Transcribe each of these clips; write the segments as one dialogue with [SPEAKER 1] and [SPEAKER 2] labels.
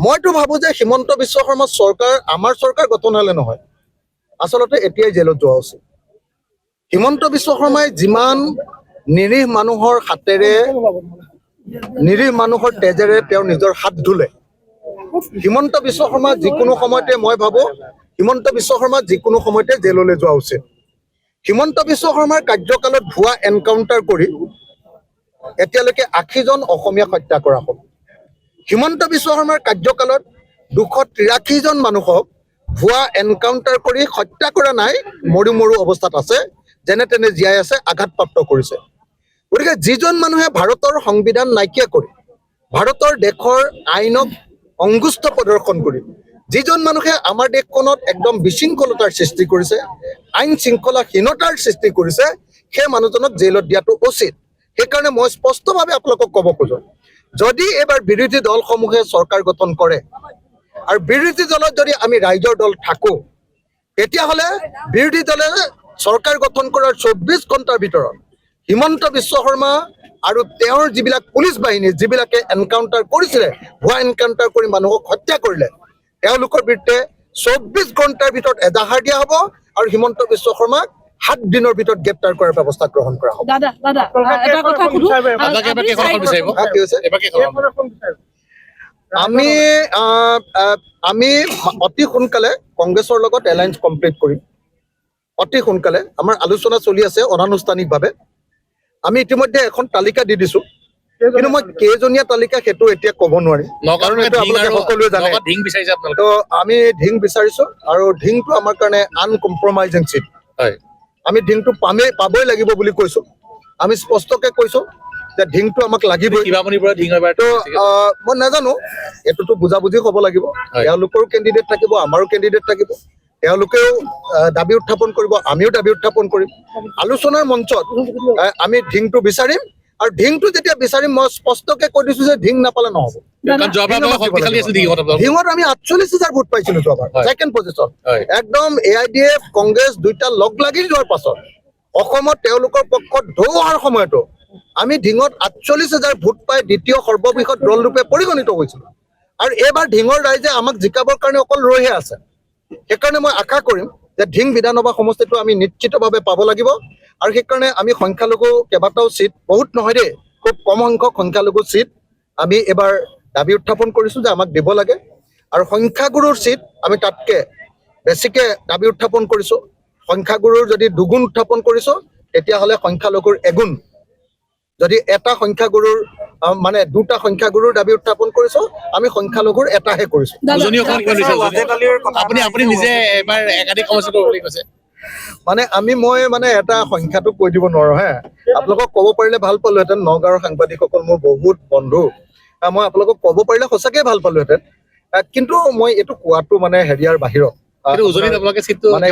[SPEAKER 1] মইতো ভাবো যে হিমন্ত বিশ্ব শৰ্মা চৰকাৰ আমাৰ চৰকাৰ গঠন হলে নহয়, আচলতে এতিয়াই জেলত যোৱা উচিত। হিমন্ত বিশ্ব শৰ্মাই যিমান নিৰীহ মানুহৰ হাতেৰে নিৰীহ মানুহৰ তেজেৰে তেওঁ নিজৰ হাত ধুলে, হিমন্ত বিশ্ব শৰ্মা যিকোনো সময়তে মই ভাবো হিমন্ত বিশ্ব শৰ্মা যিকোনো সময়তে জেললৈ যোৱা উচিত। হিমন্ত বিশ্ব শৰ্মাৰ কাৰ্যকালত ভুৱা এনকাউণ্টাৰ কৰি এতিয়ালৈকে ৮০জন অসমীয়াক হত্যা কৰা হ'ল। হিমন্ত বিশ্ব শৰ্মাৰ কাৰ্যকালত ২৮৩জন মানুহক ভুৱা এনকাউণ্টাৰ কৰি হত্যা কৰা নাই, মৰু মৰু অৱস্থাত আছে, যেনে তেনে জীয়াই আছে, আঘাতপ্ৰাপ্ত কৰিছে। গতিকে যিজন মানুহে ভাৰতৰ সংবিধান নাইকিয়া কৰি ভাৰতৰ দেশৰ আইনক অংগুষ্ঠ প্ৰদৰ্শন কৰি যিজন মানুহে আমাৰ দেশখনত একদম বিশৃংখলতাৰ সৃষ্টি কৰিছে, আইন শৃংখলাহীনতাৰ সৃষ্টি কৰিছে, সেই মানুহজনক জেলত দিয়াটো উচিত। সেইকাৰণে মই স্পষ্টভাৱে আপোনালোকক ক'ব খোজো, যদি এইবাৰ বিৰোধী দলসমূহে চৰকাৰ গঠন কৰে আৰু বিৰোধী দলত যদি আমি ৰাইজৰ দল থাকোঁ, তেতিয়াহ'লে বিৰোধী দলে চৰকাৰ গঠন কৰাৰ ২৪ ঘণ্টাৰ ভিতৰত হিমন্ত বিশ্ব শৰ্মা আৰু তেওঁৰ যিবিলাক পুলিচ বাহিনী যিবিলাকে এনকাউণ্টাৰ কৰিছিলে, ভুৱা এনকাউণ্টাৰ কৰি মানুহক হত্যা কৰিলে, তেওঁলোকৰ বিৰুদ্ধে ২৪ ঘণ্টাৰ ভিতৰত এজাহাৰ দিয়া হ'ব আৰু হিমন্ত বিশ্ব শৰ্মাক ৭ দিনৰ ভিতৰত গ্ৰেপ্তাৰ কৰাৰ ব্যৱস্থা গ্ৰহণ কৰা হ'ব। আমি অতি সোনকালে কংগ্ৰেছৰ লগত এলায়েন্স কমপ্লিট কৰিম। অতি সোনকালে আমাৰ আলোচনা চলি আছে অনানুষ্ঠানিকভাৱে। আমি ইতিমধ্যে এখন তালিকা দি দিছোঁ, কিন্তু মই কেইজনীয়া তালিকা সেইটো এতিয়া ক'ব নোৱাৰিম, কাৰণ এইটো আপোনালোকে সকলোৱে জানে। তো আমি ঢিং বিচাৰিছোঁ আৰু ঢিংটো আমাৰ কাৰণে আনকম্প্ৰমাইজিং চিট। আমি ঢিংটো পাবই লাগিব বুলি কৈছোঁ। আমি স্পষ্টকৈ কৈছোঁ যে ঢিংটো আমাক লাগিবই। তো মই নাজানো, এইটোতো বুজাবুজি হ'ব লাগিব। তেওঁলোকৰো কেণ্ডিডেট থাকিব, আমাৰো কেণ্ডিডেট থাকিব, তেওঁলোকেও দাবী উত্থাপন কৰিব, আমিও দাবী উত্থাপন কৰিম। আলোচনাৰ মঞ্চত আমি ঢিংটো বিচাৰিম, আৰু ঢিংটো যেতিয়া বিচাৰিম মই স্পষ্টকৈ কৈ দিছোঁ যে ঢিং নাপালে নহ'ব। ঢিঙত আমি ৪৮,০০০ ভোট পাইছিলোঁ যোৱাবাৰ, ছেকেণ্ড পজিশ্যন। একদম AIDF কংগ্ৰেছ দুইটা লগ লাগি যোৱাৰ পাছত অসমত তেওঁলোকৰ পক্ষত ঢৌ অহাৰ সময়তো আমি ঢিঙত ৪৮,০০০ ভোট পাই দ্বিতীয় সৰ্ববৃহৎ দলৰূপে পৰিগণিত হৈছিলোঁ। আৰু এইবাৰ ঢিঙৰ ৰাইজে আমাক জিকাবৰ কাৰণে অকল ৰৈহে আছে। সেইকাৰণে মই আশা কৰিম যে ঢিং বিধানসভা সমষ্টিটো আমি নিশ্চিতভাৱে পাব লাগিব। আৰু সেইকাৰণে আমি সংখ্যালঘু কেইবাটাও চিট, বহুত নহয় দেই, খুব কম সংখ্যক সংখ্যালঘু চিট আমি এবাৰ দাবী উত্থাপন কৰিছোঁ যে আমাক দিব লাগে। আৰু সংখ্যাগুৰুৰ চিট আমি তাতকৈ বেছিকৈ দাবী উত্থাপন কৰিছোঁ। সংখ্যাগুৰুৰ যদি দুগুণ উত্থাপন কৰিছোঁ, তেতিয়াহ'লে সংখ্যালঘুৰ এগুণ। যদি এটা সংখ্যাগুৰুৰ মানে দুটা সংখ্যাগুৰুৰ দাবী উত্থাপন কৰিছোঁ, আমি সংখ্যালঘুৰ এটাহে কৰিছোঁ। মানে মই এটা সংখ্যাটো কৈ দিব নোৱাৰোঁ হে, আপোনালোকক ক'ব পাৰিলে ভাল পালোহেঁতেন। নগাঁৱৰ সাংবাদিকসকল মোৰ বহুত বন্ধু, মই আপোনালোকক ক'ব পাৰিলে সঁচাকৈ ভাল পালোহেঁতেন, কিন্তু মই এইটো কোৱাটো হেৰিয়াৰ বাহিৰত,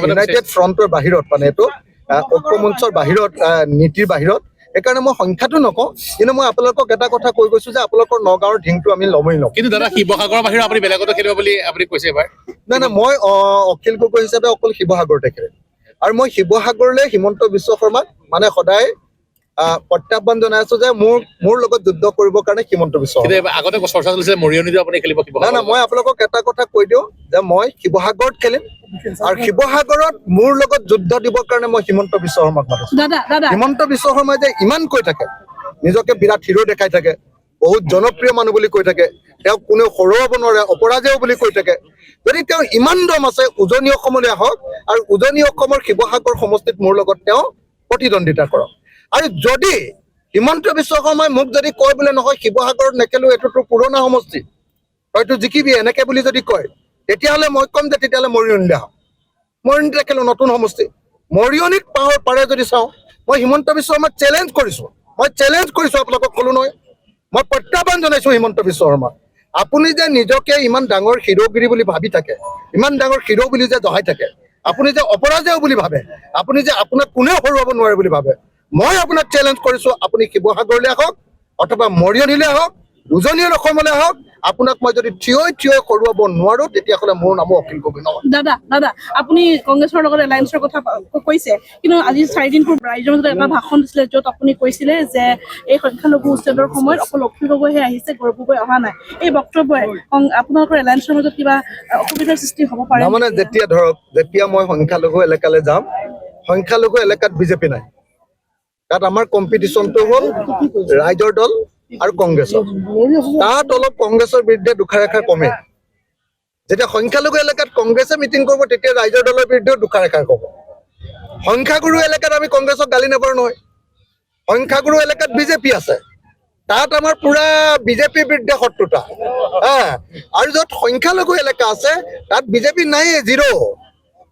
[SPEAKER 1] ইউনাইটেড ফ্ৰণ্টৰ বাহিৰত, এইটো ঐক্যমঞ্চৰ বাহিৰত, নীতিৰ বাহিৰত। সেইকাৰণে মই সংখ্যাটো নকওঁ, কিন্তু মই আপোনালোকক এটা কথা কৈ গৈছোঁ যে আপোনালোকৰ নগাঁৱৰ ঢিংটো আমি ল'মেই ল'ম।
[SPEAKER 2] কিন্তু দাদা, শিৱসাগৰৰ বাহিৰত আপুনি বেলেগতো খেলিব বুলি আপুনি কৈছে এবাৰ।
[SPEAKER 1] নাই, মই অখিল গগৈ হিচাপে অকল শিৱসাগৰতে খেলিম। আৰু মই শিৱসাগৰলৈ হিমন্ত বিশ্ব শৰ্মাক সদায় প্ৰত্যাহ্বান জনাই আছোঁ যে মোৰ লগত যুদ্ধ কৰিবৰ কাৰণে হিমন্ত বিশ্ব শৰ্মা।
[SPEAKER 2] আগতে চৰ্চা চলিছে মৰিয়নিতো আপুনি খেলিব।
[SPEAKER 1] নাই, মই আপোনালোকক এটা কথা কৈ দিওঁ যে মই শিৱসাগৰত খেলিম, আৰু শিৱসাগৰত মোৰ লগত যুদ্ধ দিবৰ কাৰণে মই হিমন্ত বিশ্ব শৰ্মাক মাতিছোঁ। হিমন্ত বিশ্ব শৰ্মাই যে ইমান কৈ থাকে, নিজকে বিৰাট হিৰো দেখাই থাকে, বহুত জনপ্ৰিয় মানুহ বুলি কৈ থাকে, তেওঁক কোনেও হৰুৱাব নোৱাৰে, অপৰাজেয় বুলি কৈ থাকে। যদি তেওঁ ইমান দম আছে, উজনি অসমলৈ আহক আৰু উজনি অসমৰ শিৱসাগৰ সমষ্টিত মোৰ লগত তেওঁ প্ৰতিদ্বন্দ্বিতা কৰক। আৰু যদি হিমন্ত বিশ্ব শৰ্মাই মোক যদি কয় বোলে নহয় শিৱসাগৰত নেখেলোঁ, এইটোতো পুৰণা সমষ্টি, হয়তো জিকিবি, এনেকৈ বুলি যদি কয়, তেতিয়াহ'লে মই ক'ম যে তেতিয়াহ'লে মৰিয়নিলৈ আহক। মৰিয়নিতে খেলোঁ, নতুন সমষ্টি। মৰিয়নিত পাৰে যদি চাওঁ, মই হিমন্ত বিশ্ব শৰ্মাক চেলেঞ্জ কৰিছোঁ। আপোনালোকক ক'লোঁ নহয়, মই প্ৰত্যাহ্বান জনাইছোঁ হিমন্ত বিশ্ব শৰ্মাক। আপুনি যে নিজকে ইমান ডাঙৰ হিৰোগিৰি বুলি ভাবি থাকে, ইমান ডাঙৰ হিৰো বুলি যে জহাই থাকে, আপুনি যে অপৰাজেয় বুলি ভাবে, আপুনি যে আপোনাক কোনেও হৰুৱাব নোৱাৰে বুলি ভাবে, মই আপোনাক চেলেঞ্জ কৰিছোঁ, আপুনি শিৱসাগৰলৈ আহক অথবা মৰিয়নিলৈ আহক, উজনি অসমলৈ আহক, আপোনাক মই যদি থিয় কৰোৱাব নোৱাৰো তেতিয়াহ'লে মোৰ নামো অখিল গগৈ নহয়।
[SPEAKER 3] দাদা আপুনি কংগ্ৰেছৰ লগত এলায়েন্সৰ কথা কৈছে, কিন্তু আজি 4 দিন পূৰ্বে ৰাইজৰ মাজত এটা ভাষণ দিছিলে য'ত আপুনি কৈছিলে যে এই সংখ্যালঘু উচ্ছেদৰ সময়ত অকল অখিল গগৈহে আহিছে, গৌৰৱ গগৈ অহা নাই। এই বক্তব্যই আপোনালোকৰ এলায়েন্সৰ মাজত কিবা অসুবিধাৰ সৃষ্টি হ'ব পাৰে?
[SPEAKER 1] তাৰমানে যেতিয়া মই সংখ্যালঘু এলেকালৈ যাম, সংখ্যালঘু এলেকাত বিজেপি নাই। তাত আমাৰ কম্পিটিশ্যনটো হ'ল ৰাইজৰ দল আৰু কংগ্ৰেছৰ। তাত অলপ কংগ্ৰেছৰ বিৰুদ্ধে দুখাৰ কমে। যেতিয়া সংখ্যালঘু এলেকাত কংগ্ৰেছে মিটিং কৰিব তেতিয়া ৰাইজৰ দলৰ বিৰুদ্ধেও দুখাৰ ক'ব। সংখ্যাগুৰু এলেকাত আমি কংগ্ৰেছক গালি নাপাৰো নহয়। সংখ্যাগুৰু এলেকাত বিজেপি আছে, তাত আমাৰ পুৰা বিজেপিৰ বিৰুদ্ধে শত্ৰুতা। আৰু য'ত সংখ্যালঘু এলেকা আছে তাত বিজেপি নাই, 0।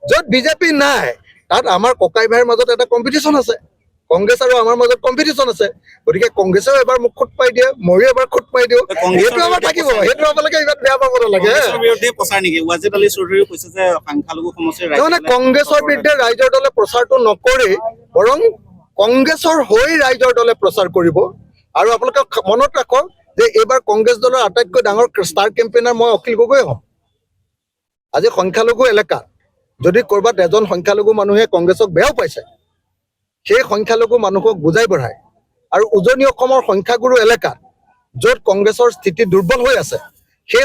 [SPEAKER 1] য'ত বিজেপি নাই তাত আমাৰ ককাই ভাইৰ মাজত এটা কম্পিটিশ্যন আছে, কংগ্ৰেছ আৰু আমাৰ মাজত কম্পিটিশ্যন আছে। গতিকে কংগ্ৰেছেও এবাৰ মোক খুট পাই দিয়ে, ময়ো এবাৰ খুট পাই দিওঁ, সেইটো আমাৰ থাকিব। সেইটো আপোনালোকে ইমান বেয়া পাব নালাগে। তাৰমানে কংগ্ৰেছৰ বিৰুদ্ধে ৰাইজৰ দলে প্ৰচাৰটো নকৰি বৰং কংগ্ৰেছৰ হৈ ৰাইজৰ দলে প্ৰচাৰ কৰিব। আৰু আপোনালোকে মনত ৰাখক যে এইবাৰ কংগ্ৰেছ দলৰ আটাইতকৈ ডাঙৰ ষ্টাৰ কেম্পেইনাৰ মই অখিল গগৈ হ'ম। আজি সংখ্যালঘু এলেকাত যদি ক'ৰবাত এজন সংখ্যালঘু মানুহে কংগ্ৰেছক বেয়াও পাইছে, সেই সংখ্যালঘু মানুহক বুজাই বঢ়াই আৰু উজনি অসমৰ সংখ্যাগুৰু এলেকাত য'ত কংগ্ৰেছৰ স্থিতি দুৰ্বল হৈ আছে, সেই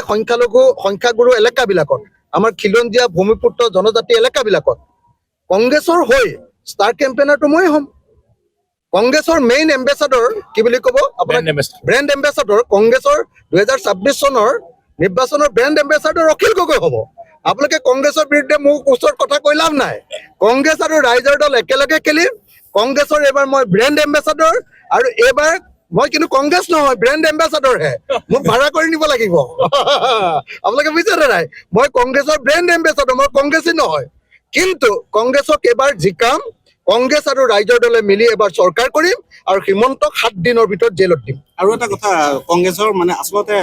[SPEAKER 1] সংখ্যাগুৰু এলেকাবিলাকত, আমাৰ খিলঞ্জীয়া ভূমিপুত্ৰ জনজাতি এলেকাবিলাকত কংগ্ৰেছৰ হৈ ষ্টাৰ কেম্পেইনাৰটো মই হ'ম। কংগ্ৰেছৰ মেইন এম্বেচাডৰ কি বুলি ক'ব আপোনাৰ, ব্ৰেণ্ড এম্বেচাডৰ, কংগ্ৰেছৰ 2026 চনৰ নিৰ্বাচনৰ ব্ৰেণ্ড এম্বেচাডৰ অখিল গগৈ হ'ব। আপোনালোকে কংগ্ৰেছৰ বিৰুদ্ধে মোক ওচৰত কথা কৈ লাভ নাই। কংগ্ৰেছ আৰু ৰাইজৰ দল একেলগে খেলিম। কংগ্ৰেছৰ এইবাৰ মই ব্ৰেণ্ড এম্বেচাডৰ, আৰু এইবাৰ মই কিন্তু কংগ্ৰেছ নহয়, ব্ৰেণ্ড এম্বেচাডৰহে। মোক ভাড়া কৰি নিব লাগিব। আপোনালোকে বুজিছে নাই? মই কংগ্ৰেছৰ ব্ৰেণ্ড এম্বেচাডৰ, মই কংগ্ৰেছী নহয়। কিন্তু কংগ্ৰেছক এইবাৰ জিকাম, কংগ্ৰেছ আৰু ৰাইজৰ দলে মিলি এবাৰ চৰকাৰ কৰিম আৰু হিমন্তক 7 দিনৰ ভিতৰত জেলত দিম।
[SPEAKER 4] আৰু এটা কথা, কংগ্ৰেছৰ মানে আচলতে